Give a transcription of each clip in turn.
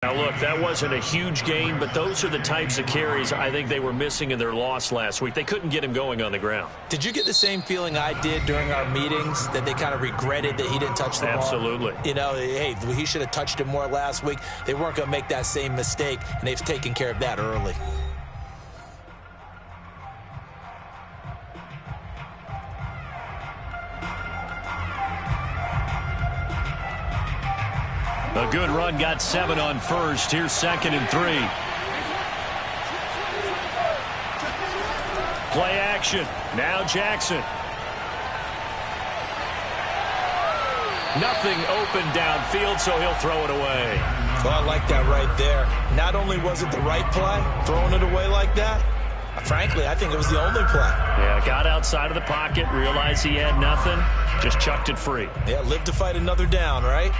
Now, look, that wasn't a huge gain, but those are the types of carries I think they were missing in their loss last week. They couldn't get him going on the ground. Did you get the same feeling I did during our meetings, that they kind of regretted that he didn't touch the ball? Absolutely. You know, hey, he should have touched it more last week. They weren't going to make that same mistake, and they've taken care of that early. A good run, got 7 on first. Here's 2nd and 3. Play action. Now Jackson. Nothing open downfield, so he'll throw it away. Oh, I like that right there. Not only was it the right play, throwing it away like that, frankly, I think it was the only play. Yeah, got outside of the pocket, realized he had nothing, just chucked it free. Yeah, live to fight another down, right?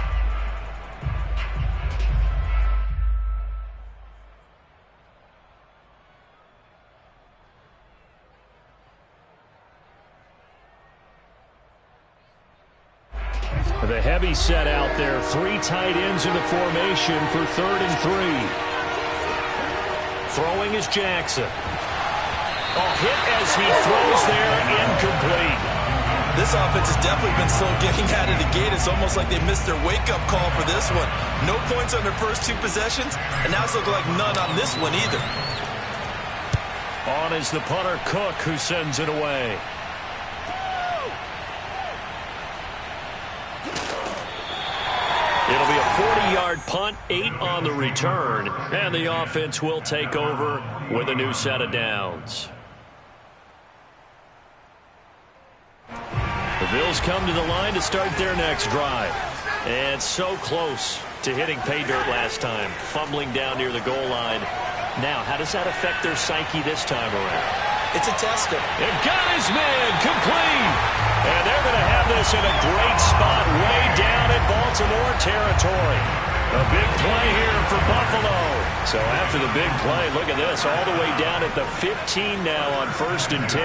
The heavy set out there. 3 tight ends in the formation for 3rd and 3. Throwing is Jackson. Oh, hit as he throws there, incomplete. This offense has definitely been slow getting out of the gate. It's almost like they missed their wake-up call for this one. No points on their first 2 possessions, and now it's looking like none on this one either. On is the punter, Cook, who sends it away. It'll be a 40-yard punt, 8 on the return, and the offense will take over with a new set of downs. The Bills come to the line to start their next drive. And so close to hitting pay dirt last time, fumbling down near the goal line. Now, how does that affect their psyche this time around? It's a tester. And got his man complete. And they're going to have this in a great spot way down in Baltimore territory. A big play here for Buffalo. So after the big play, look at this, all the way down at the 15 now on 1st and 10.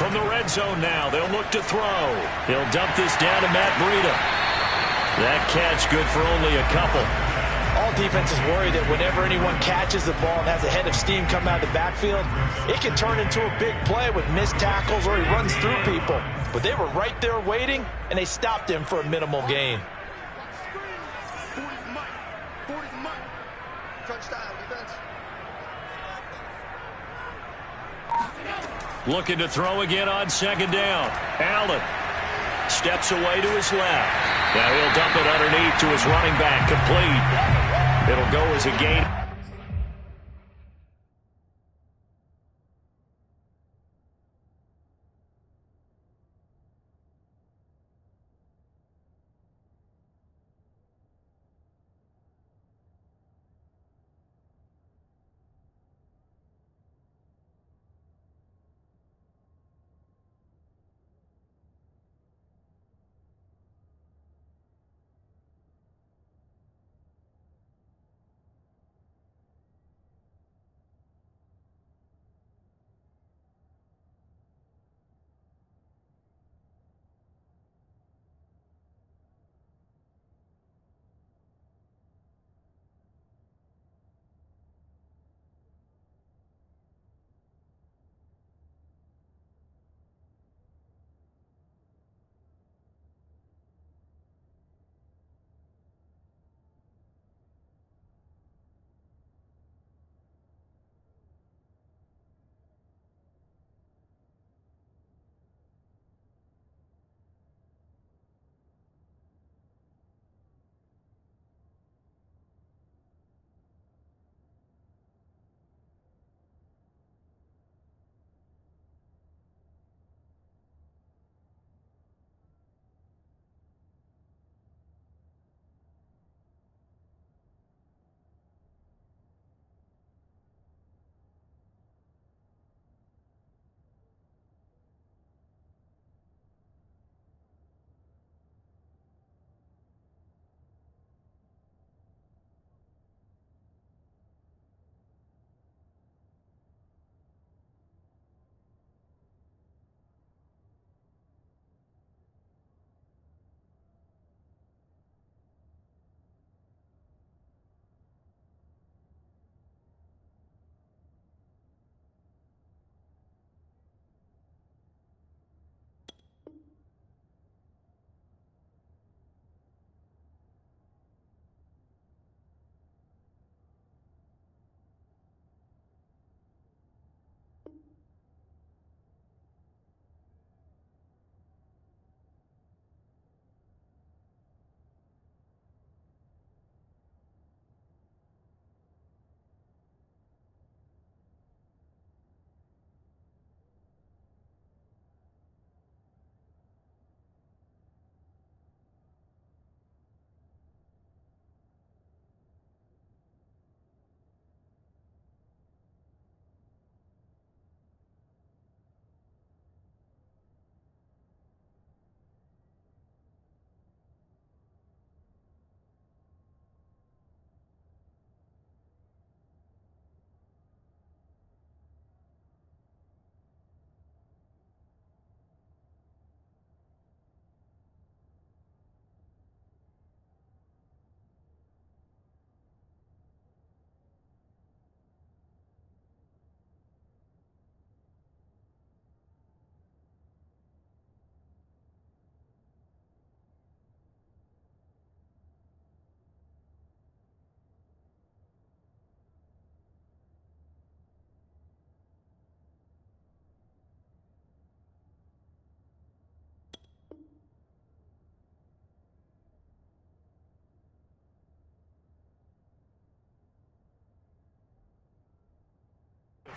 From the red zone now, they'll look to throw. He'll dump this down to Matt Breida. That catch good for only a couple. All defenses worry that whenever anyone catches the ball and has a head of steam come out of the backfield, it can turn into a big play with missed tackles or he runs through people. But they were right there waiting, and they stopped him for a minimal gain. Looking to throw again on 2nd down. Allen steps away to his left. Now he'll dump it underneath to his running back, complete. It'll go as a gain.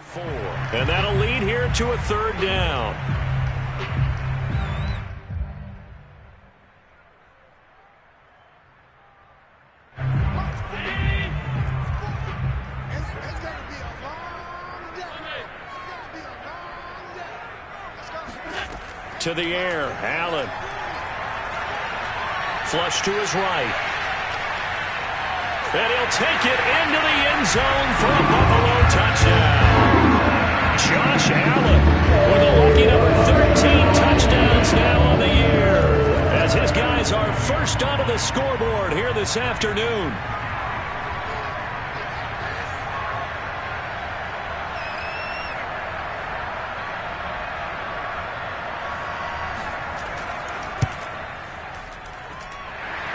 4. And that'll lead here to a third down. To the air, Allen. Flush to his right. And he'll take it into the end zone for a Buffalo touchdown. Josh Allen with a lucky number 13 touchdowns now on the year, as his guys are first onto the scoreboard here this afternoon.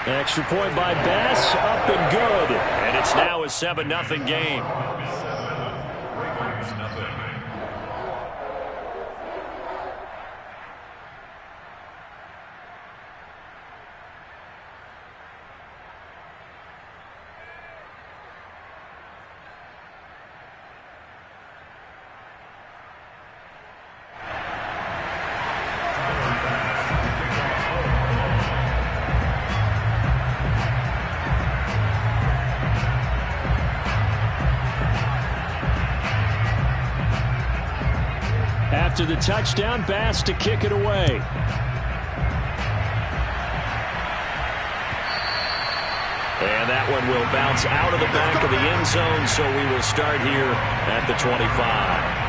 Extra point by Bass, up and good. And it's now a 7-0 game. After the touchdown, Bass to kick it away. And that one will bounce out of the back of the end zone, so we will start here at the 25.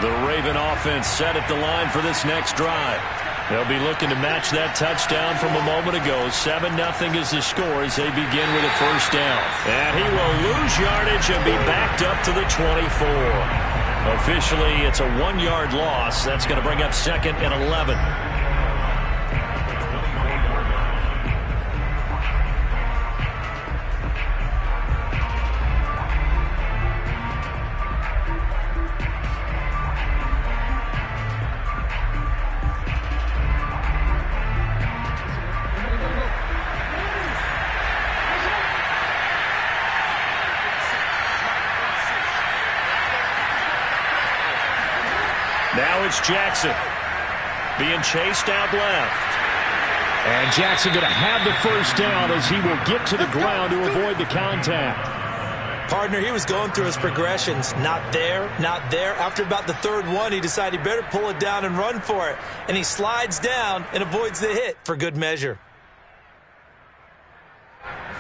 The Raven offense set at the line for this next drive. They'll be looking to match that touchdown from a moment ago. 7-0 is the score as they begin with a first down. And he will lose yardage and be backed up to the 24. Officially, it's a 1-yard loss. That's going to bring up 2nd and 11. Now it's Jackson being chased out left. And Jackson going to have the first down as he will get to the ground to avoid the contact. Partner, he was going through his progressions. Not there, not there. After about the third one, he decided he better pull it down and run for it. And he slides down and avoids the hit for good measure.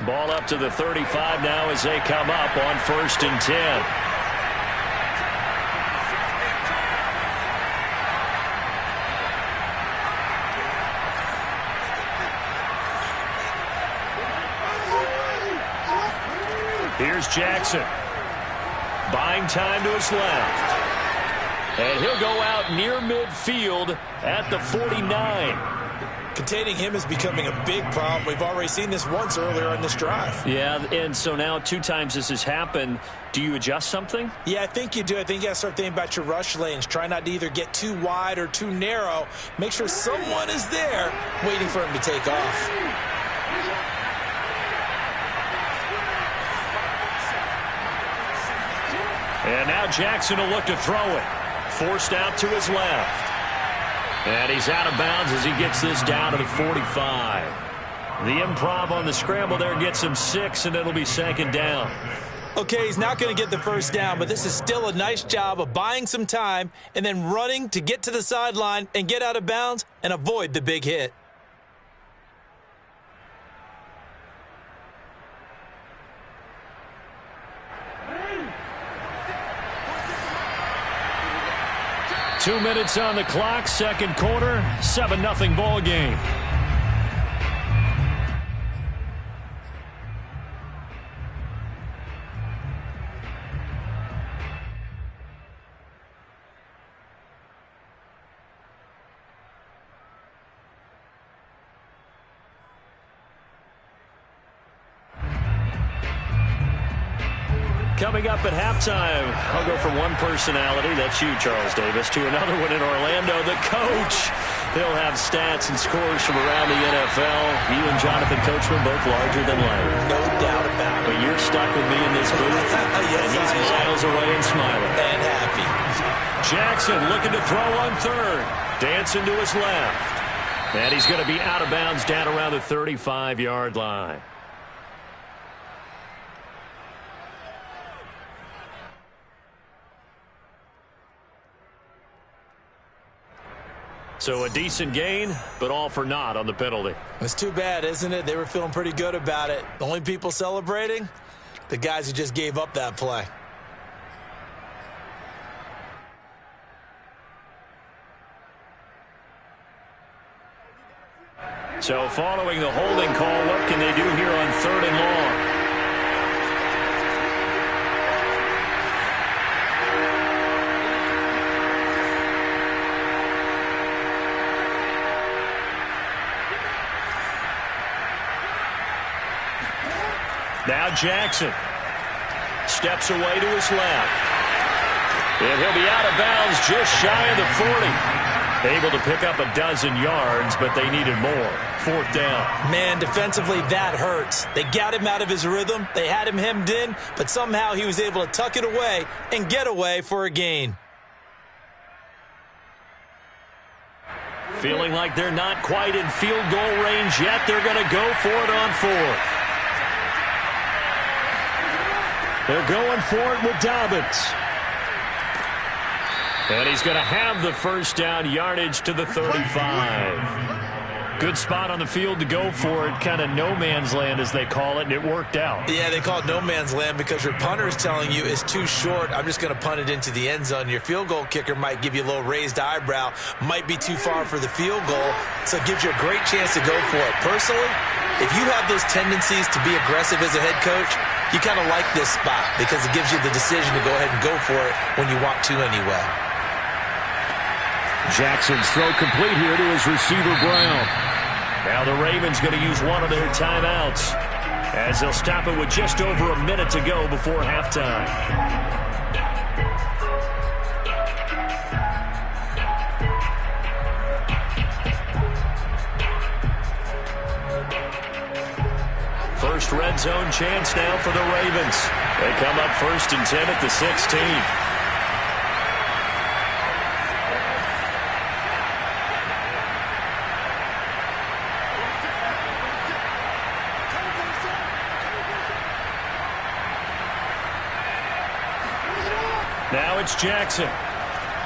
Ball up to the 35 now as they come up on 1st and 10. Here's Jackson. Buying time to his left. And he'll go out near midfield at the 49. Containing him is becoming a big problem. We've already seen this once earlier in this drive. Yeah, and so now 2 times this has happened. Do you adjust something? Yeah, I think you do. I think you got to start thinking about your rush lanes. Try not to either get too wide or too narrow. Make sure someone is there waiting for him to take off. And now Jackson will look to throw it. Forced out to his left. And he's out of bounds as he gets this down to the 45. The improv on the scramble there gets him 6, and it'll be 2nd down. Okay, he's not going to get the first down, but this is still a nice job of buying some time and then running to get to the sideline and get out of bounds and avoid the big hit. Two minutes on the clock, second quarter, 7-0 ball game. coming up at halftime. I'll go from one personality, that's you, Charles Davis, to another one in Orlando, the coach. He'll have stats and scores from around the NFL. You and Jonathan Coachman both larger than life. No doubt about it. But you're stuck with me in this booth. Yes, and he's miles away and smiling. And happy. Jackson looking to throw on third. Dancing to his left. And he's going to be out of bounds down around the 35-yard line. So a decent gain, but all for naught on the penalty. It's too bad, isn't it? They were feeling pretty good about it. The only people celebrating, the guys who just gave up that play. So following the holding call, what can they do here on 3rd and long? Now Jackson steps away to his left. And he'll be out of bounds just shy of the 40. Able to pick up a dozen yards, but they needed more. 4th down. Man, defensively, that hurts. They got him out of his rhythm. They had him hemmed in, but somehow he was able to tuck it away and get away for a gain. Feeling like they're not quite in field goal range yet. They're going to go for it on 4th. They're going for it with Dobbins. And he's going to have the first down, yardage to the 35. Good spot on the field to go for it. Kind of no man's land, as they call it, and it worked out. Yeah, they call it no man's land because your punter is telling you it's too short. I'm just going to punt it into the end zone. Your field goal kicker might give you a little raised eyebrow, might be too far for the field goal, so it gives you a great chance to go for it. Personally, if you have those tendencies to be aggressive as a head coach, you kind of like this spot because it gives you the decision to go ahead and go for it when you want to anyway. Jackson's throw complete here to his receiver, Brown. Now the Ravens going to use one of their timeouts as they'll stop it with just over a minute to go before halftime. First red zone chance now for the Ravens. They come up 1st and 10 at the 16. Now it's Jackson,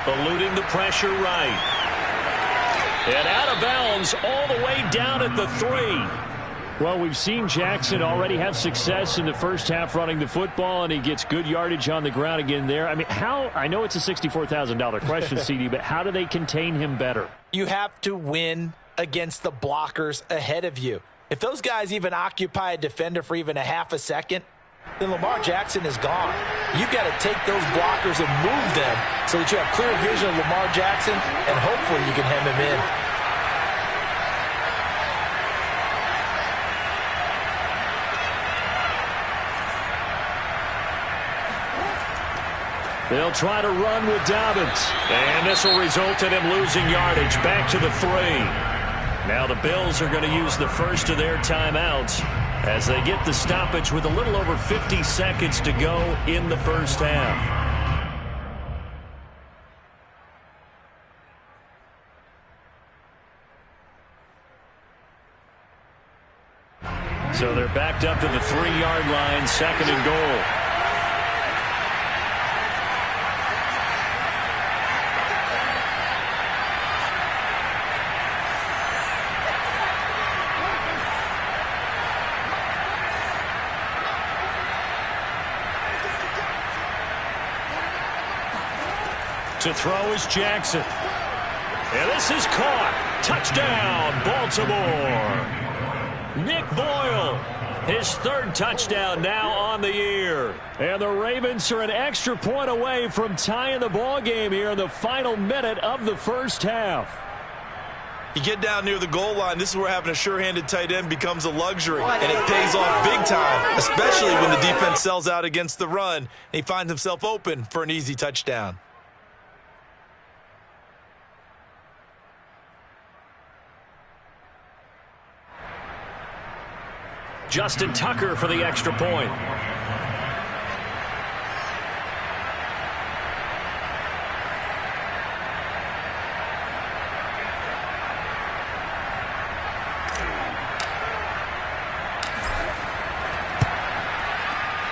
eluding the pressure right. And out of bounds all the way down at the 3. Well, we've seen Jackson already have success in the first half running the football, and he gets good yardage on the ground again there. I mean, I know it's a $64,000 question, CD, but how do they contain him better? You have to win against the blockers ahead of you. If those guys even occupy a defender for even a half a second, then Lamar Jackson is gone. You've got to take those blockers and move them so that you have clear vision of Lamar Jackson, and hopefully you can hem him in. They'll try to run with Dobbins. And this will result in him losing yardage back to the 3. Now the Bills are going to use the first of their timeouts as they get the stoppage with a little over 50 seconds to go in the first half. So they're backed up to the 3-yard line, 2nd and goal. To throw is Jackson. And this is caught. Touchdown, Baltimore. Nick Boyle, his 3rd touchdown now on the year. And the Ravens are an extra point away from tying the ball game here in the final minute of the first half. You get down near the goal line, this is where having a sure-handed tight end becomes a luxury, and it pays off big time, especially when the defense sells out against the run, and he finds himself open for an easy touchdown. Justin Tucker for the extra point.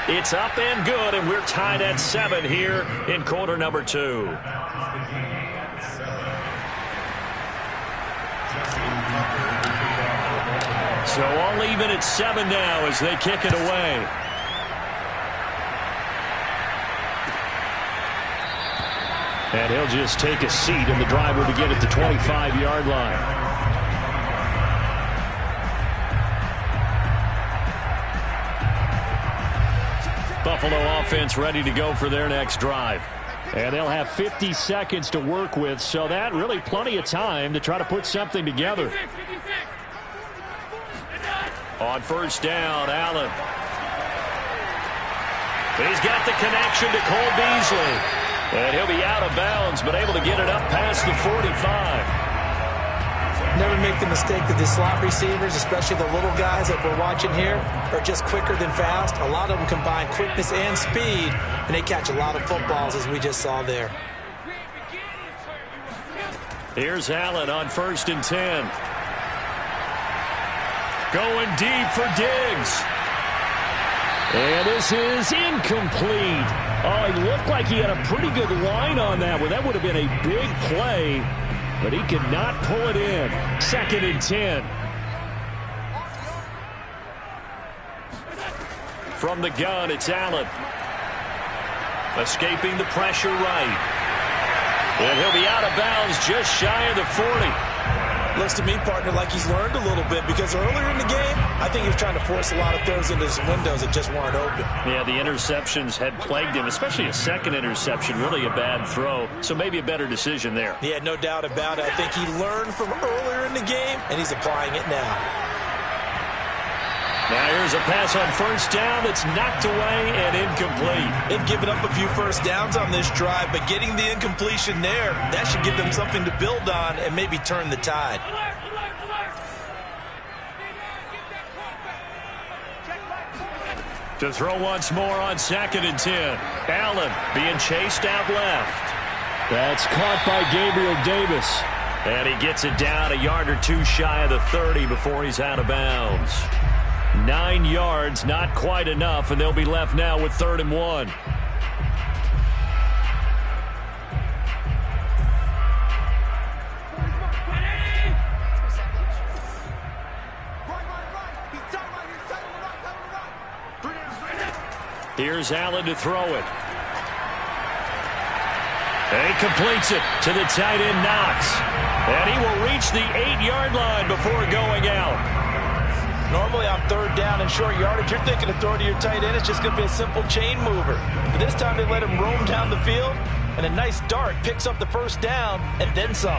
It's up and good, and we're tied at 7 here in quarter number 2. So all even at 7 now as they kick it away. And he'll just take a seat, and the drive will begin at the 25-yard line. Buffalo offense ready to go for their next drive. And they'll have 50 seconds to work with, so that really plenty of time to try to put something together. On first down, Allen. He's got the connection to Cole Beasley. And he'll be out of bounds, but able to get it up past the 45. Never make the mistake that the slot receivers, especially the little guys that we're watching here, are just quicker than fast. A lot of them combine quickness and speed, and they catch a lot of footballs, as we just saw there. Here's Allen on first and 10. Going deep for Diggs. And this is incomplete. Oh, he looked like he had a pretty good line on that one. That would have been a big play, but he could not pull it in. Second and 10. From the gun, it's Allen. Escaping the pressure right. And he'll be out of bounds just shy of the 40. Looks to me, partner, like he's learned a little bit, because earlier in the game, I think he was trying to force a lot of throws into some windows that just weren't open. Yeah, the interceptions had plagued him, especially a second interception, really a bad throw. So maybe a better decision there. Yeah, no doubt about it. I think he learned from earlier in the game, and he's applying it now. Now here's a pass on first down that's knocked away and incomplete. They've given up a few first downs on this drive, but getting the incompletion there, that should give them something to build on and maybe turn the tide. To throw once more on second and 10. Allen being chased out left. That's caught by Gabriel Davis. And he gets it down a yard or two shy of the 30 before he's out of bounds. 9 yards, not quite enough, and they'll be left now with 3rd and 1. Here's Allen to throw it. And he completes it to the tight end, Knox. And he will reach the 8-yard line before going out. Normally on 3rd down and short yardage, you're thinking of throwing to your tight end. It's just going to be a simple chain mover. But this time they let him roam down the field, and a nice dart picks up the first down and then some.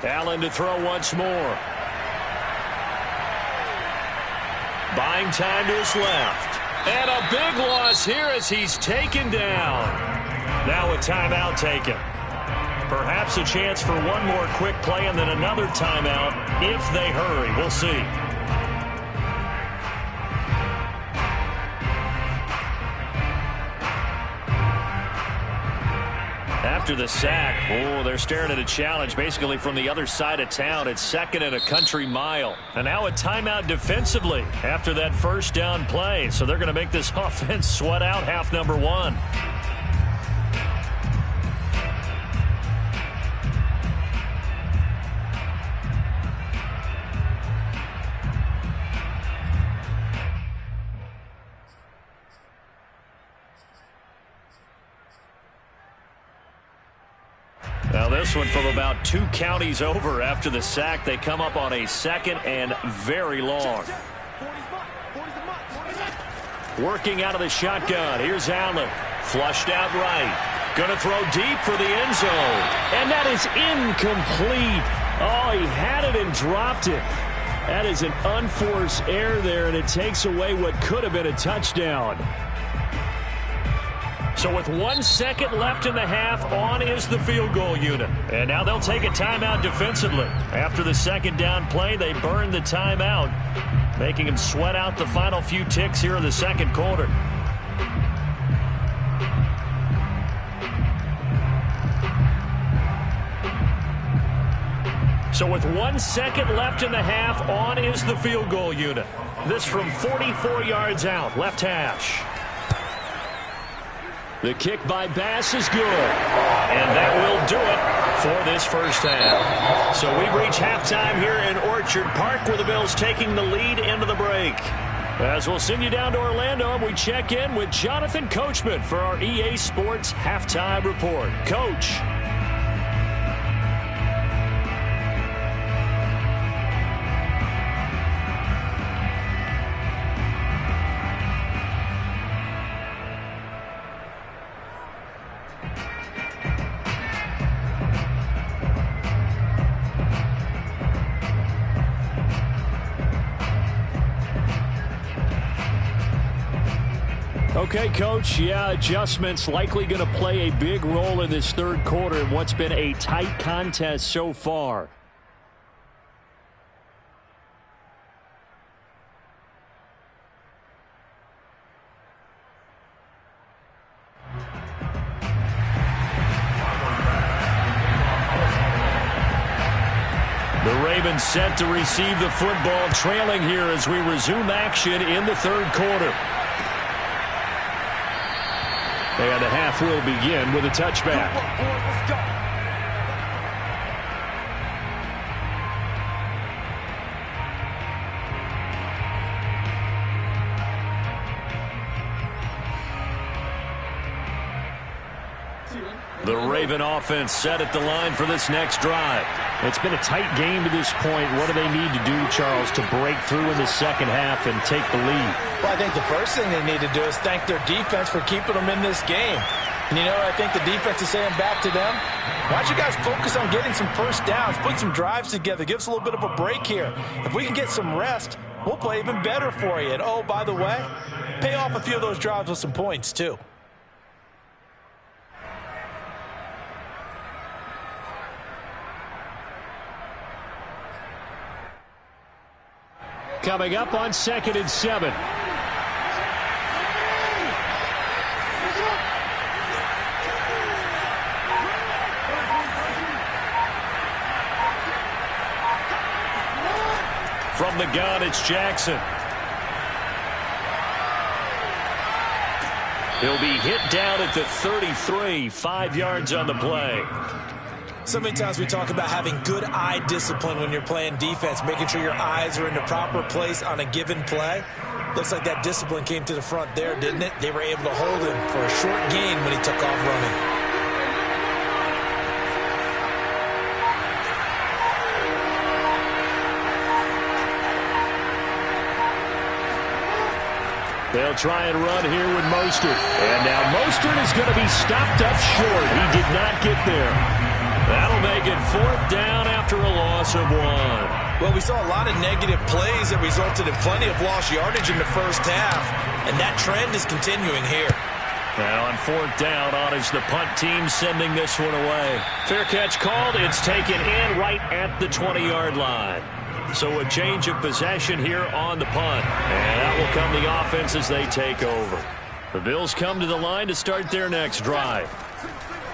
Allen to throw once more. Buying time to his left. And a big loss here as he's taken down. Now a timeout taken. Perhaps a chance for one more quick play and then another timeout if they hurry. We'll see. After the sack, they're staring at a challenge basically from the other side of town. It's 2nd and a country mile. And now a timeout defensively after that first down play. So they're going to make this offense sweat out half number 1. Now this one from about 2 counties over after the sack. They come up on a 2nd and very long. Working out of the shotgun. Here's Allen. Flushed out right. Going to throw deep for the end zone. And that is incomplete. Oh, he had it and dropped it. That is an unforced error there, and it takes away what could have been a touchdown. So with 1 second left in the half, on is the field goal unit. And now they'll take a timeout defensively. After the second down play, they burn the timeout, making them sweat out the final few ticks here in the second quarter. So with 1 second left in the half, on is the field goal unit. This from 44 yards out, left hash. The kick by Bass is good. And that will do it for this first half. So we've reached halftime here in Orchard Park, where the Bills taking the lead into the break. As we'll send you down to Orlando, and we check in with Jonathan Coachman for our EA Sports Halftime Report. Coach. Okay, Coach, adjustments likely going to play a big role in this third quarter in what's been a tight contest so far. The Ravens set to receive the football, trailing here as we resume action in the third quarter. And the half will begin with a touchback. The Raven offense set at the line for this next drive. It's been a tight game to this point. What do they need to do, Charles, to break through in the second half and take the lead? Well, I think the first thing they need to do is thank their defense for keeping them in this game. And, you know, I think the defense is saying back to them, why don't you guys focus on getting some first downs, put some drives together, give us a little bit of a break here. If we can get some rest, we'll play even better for you. And, oh, by the way, pay off a few of those drives with some points, too. Coming up on 2nd and 7. From the gun, it's Jackson. He'll be hit down at the 33, 5 yards on the play. So many times we talk about having good eye discipline when you're playing defense, making sure your eyes are in the proper place on a given play. Looks like that discipline came to the front there, didn't it? They were able to hold him for a short gain when he took off running. They'll try and run here with Mostert. And now Mostert is going to be stopped up short. He did not get there. That'll make it 4th down after a loss of 1. Well, we saw a lot of negative plays that resulted in plenty of lost yardage in the first half, and that trend is continuing here. Now on 4th down, on is the punt team sending this one away. Fair catch called. It's taken in right at the 20-yard line. So a change of possession here on the punt. And that will come the offense as they take over. The Bills come to the line to start their next drive.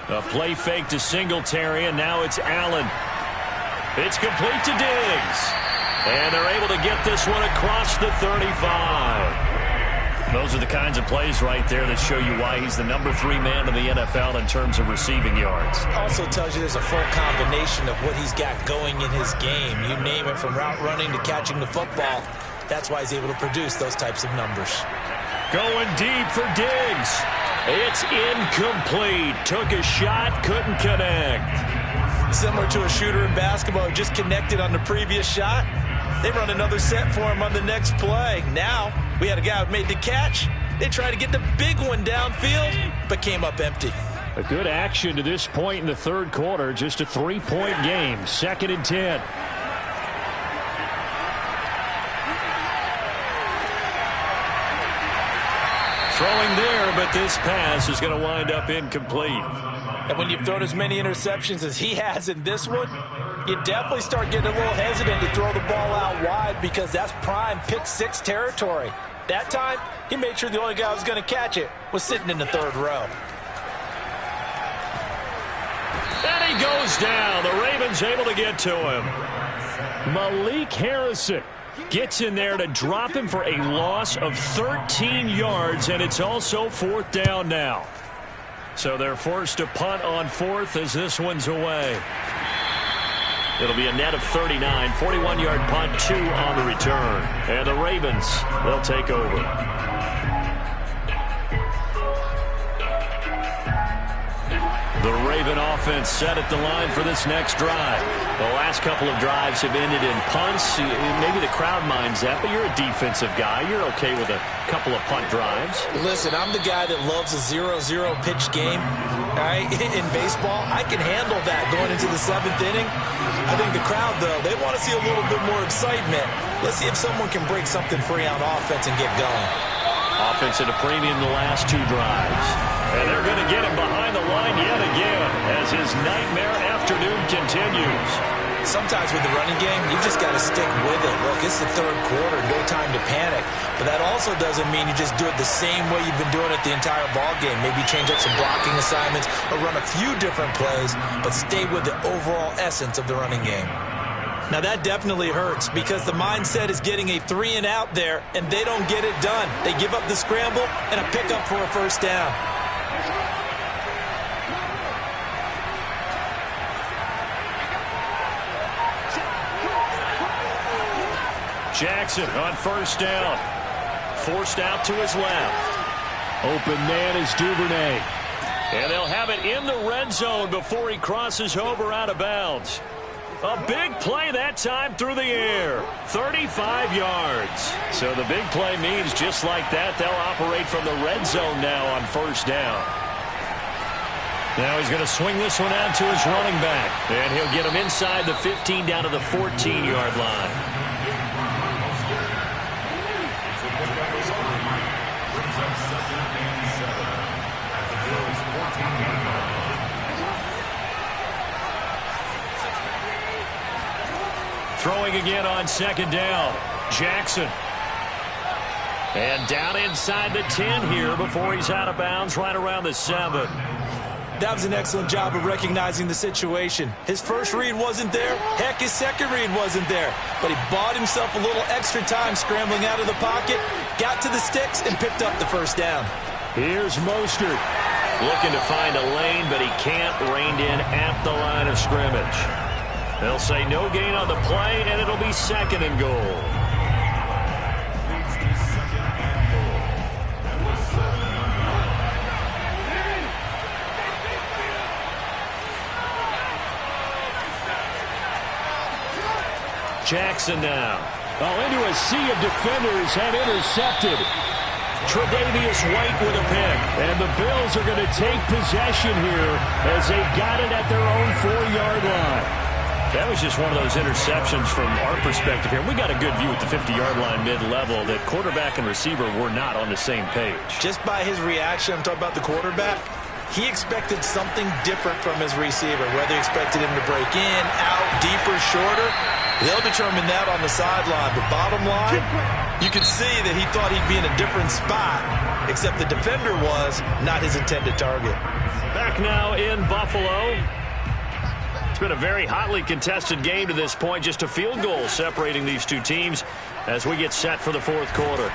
A play fake to Singletary, and now it's Allen. It's complete to Diggs. And they're able to get this one across the 35. Those are the kinds of plays right there that show you why he's the number 3 man in the NFL in terms of receiving yards. Also tells you there's a full combination of what he's got going in his game. You name it, from route running to catching the football. That's why he's able to produce those types of numbers. Going deep for Diggs. It's incomplete. Took a shot, couldn't connect. Similar to a shooter in basketball who just connected on the previous shot. They run another set for him on the next play. Now, we had a guy who made the catch. They tried to get the big one downfield, but came up empty. A good action to this point in the third quarter. Just a 3-point game. 2nd and 10. Throwing there, but this pass is going to wind up incomplete. And when you've thrown as many interceptions as he has in this one, you definitely start getting a little hesitant to throw the ball out wide because that's prime pick 6 territory. That time, he made sure the only guy who was going to catch it was sitting in the third row. And he goes down. The Ravens able to get to him. Malik Harrison gets in there to drop him for a loss of 13 yards, and it's also 4th down now. So they're forced to punt on 4th as this one's away. It'll be a net of 39, 41-yard punt, 2 on the return. And the Ravens, they'll take over. The Raven offense set at the line for this next drive. The last couple of drives have ended in punts. Maybe the crowd minds that, but you're a defensive guy. You're okay with a couple of punt drives. Listen, I'm the guy that loves a 0-0 pitch game. All right? In baseball, I can handle that going into the 7th inning. I think the crowd, though, they want to see a little bit more excitement. Let's see if someone can break something free on offense and get going. Offense at a premium the last 2 drives. And they're going to get him behind the line yet again as his nightmare afternoon continues. Sometimes with the running game, you just got to stick with it. Look, it's the third quarter, no time to panic. But that also doesn't mean you just do it the same way you've been doing it the entire ball game. Maybe change up some blocking assignments or run a few different plays, but stay with the overall essence of the running game. Now that definitely hurts because the mindset is getting a 3-and-out there, and they don't get it done. They give up the scramble and a pickup for a first down. Jackson on first down. Forced out to his left. Open man is Duvernay. And they'll have it in the red zone before he crosses over out of bounds. A big play that time through the air. 35 yards. So the big play means just like that, they'll operate from the red zone now on first down. Now he's going to swing this one out to his running back. And he'll get him inside the 15 down to the 14-yard line. Throwing again on second down. Jackson. And down inside the 10 here before he's out of bounds right around the 7. That was an excellent job of recognizing the situation. His first read wasn't there. Heck, his second read wasn't there. But he bought himself a little extra time scrambling out of the pocket, got to the sticks, and picked up the first down. Here's Mostert. Looking to find a lane, but he can't. Reined in at the line of scrimmage. They'll say no gain on the play, and it'll be 2nd and goal. Jackson now. Into a sea of defenders and intercepted. Tre'Davious White with a pick. And the Bills are going to take possession here as they've got it at their own 4-yard line. That was just one of those interceptions from our perspective here. We got a good view at the 50-yard line mid-level that quarterback and receiver were not on the same page. Just by his reaction, I'm talking about the quarterback, he expected something different from his receiver. Whether he expected him to break in, out, deeper, shorter, they'll determine that on the sideline. But bottom line, you could see that he thought he'd be in a different spot, except the defender was not his intended target. Back now in Buffalo. It's been a very hotly contested game to this point. Just a field goal separating these two teams as we get set for the fourth quarter.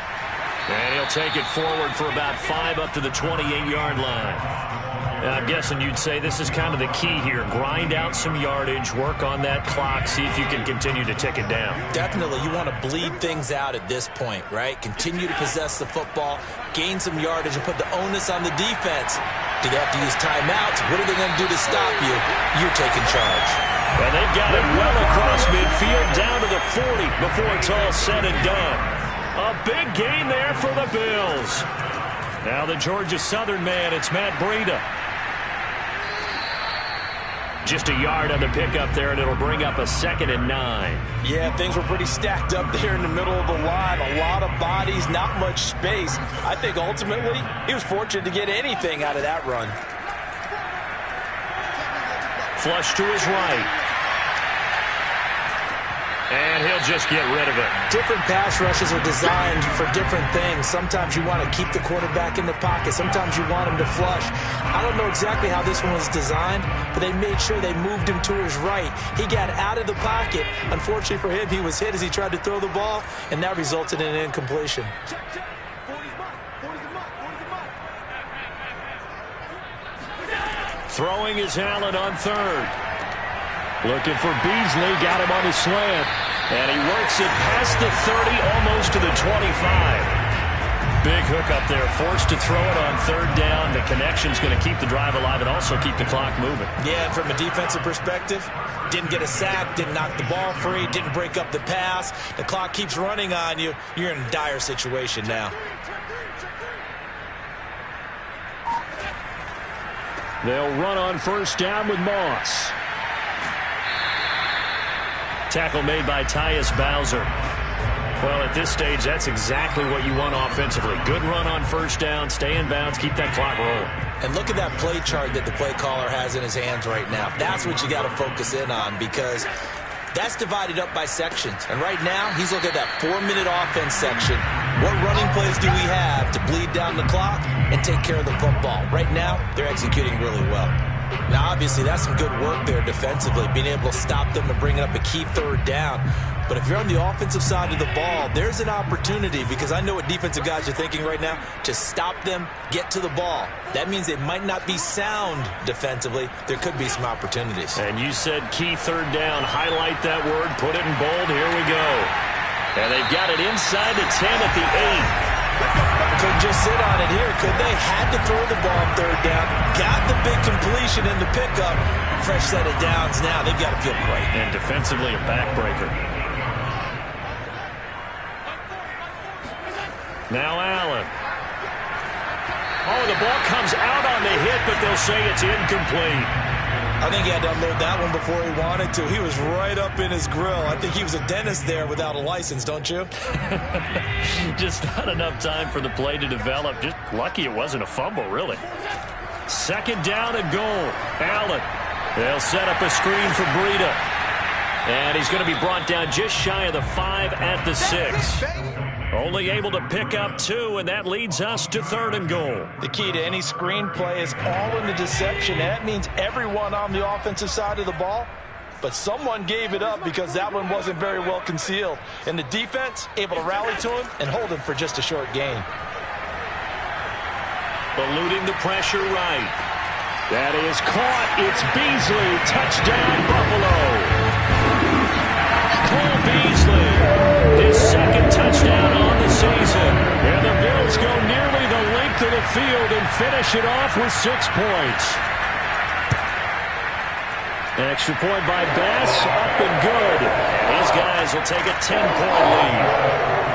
And he'll take it forward for about 5 up to the 28-yard line. I'm guessing you'd say this is kind of the key here. Grind out some yardage, work on that clock, see if you can continue to tick it down. Definitely. You want to bleed things out at this point, right? Continue to possess the football, gain some yardage, and put the onus on the defense. Do they have to use timeouts? What are they going to do to stop you? You're taking charge. And they've got it well across midfield down to the 40 before it's all said and done. A big gain there for the Bills. Now the Georgia Southern man, it's Matt Breida. Just a yard on the pickup there, and it'll bring up a 2nd and 9. Yeah, things were pretty stacked up there in the middle of the line. A lot of bodies, not much space. I think ultimately he was fortunate to get anything out of that run. Flush to his right. And he'll just get rid of it. Different pass rushes are designed for different things. Sometimes you want to keep the quarterback in the pocket. Sometimes you want him to flush. I don't know exactly how this one was designed, but they made sure they moved him to his right. He got out of the pocket. Unfortunately for him, he was hit as he tried to throw the ball, and that resulted in an incompletion. Throwing is Allen on 3rd. Looking for Beasley, got him on his slant. And he works it past the 30, almost to the 25. Big hook up there, forced to throw it on 3rd down. The connection's going to keep the drive alive and also keep the clock moving. Yeah, and from a defensive perspective, didn't get a sack, didn't knock the ball free, didn't break up the pass. The clock keeps running on you. You're in a dire situation now. They'll run on 1st down with Moss. Tackle made by Tyus Bowser. Well, at this stage, that's exactly what you want offensively. Good run on 1st down, stay in bounds, keep that clock rolling. And look at that play chart that the play caller has in his hands right now. That's what you got to focus in on, because that's divided up by sections. And right now, he's looking at that 4-minute offense section. What running plays do we have to bleed down the clock and take care of the football? Right now, they're executing really well. Now, obviously, that's some good work there defensively, being able to stop them and bringing up a key 3rd down. But if you're on the offensive side of the ball, there's an opportunity, because I know what defensive guys are thinking right now, to stop them, get to the ball. That means they might not be sound defensively. There could be some opportunities. And you said key 3rd down. Highlight that word, put it in bold. Here we go. And they've got it inside the 10 at the 8. Couldn't just sit on it here, could they? Had to throw the ball on 3rd down. Got the big completion in the pickup. Fresh set of downs now. They've got to feel great. And defensively, a backbreaker. Now Allen. Oh, the ball comes out on the hit, but they'll say it's incomplete. I think he had to unload that one before he wanted to. He was right up in his grill. I think he was a dentist there without a license, don't you? Just not enough time for the play to develop. Just lucky it wasn't a fumble, really. 2nd down and goal. Allen. They'll set up a screen for Breida. And he's going to be brought down just shy of the 5 at the 6. Only able to pick up 2, and that leads us to 3rd and goal. The key to any screen play is all in the deception. And that means everyone on the offensive side of the ball. But someone gave it up because that one wasn't very well concealed. And the defense able to rally to him and hold him for just a short gain. Eluding the pressure right. That is caught. It's Beasley. Touchdown, Buffalo. Cole Beasley, his 2nd touchdown on the season. And the Bills go nearly the length of the field and finish it off with 6 points. An extra point by Bass, up and good. These guys will take a 10-point lead.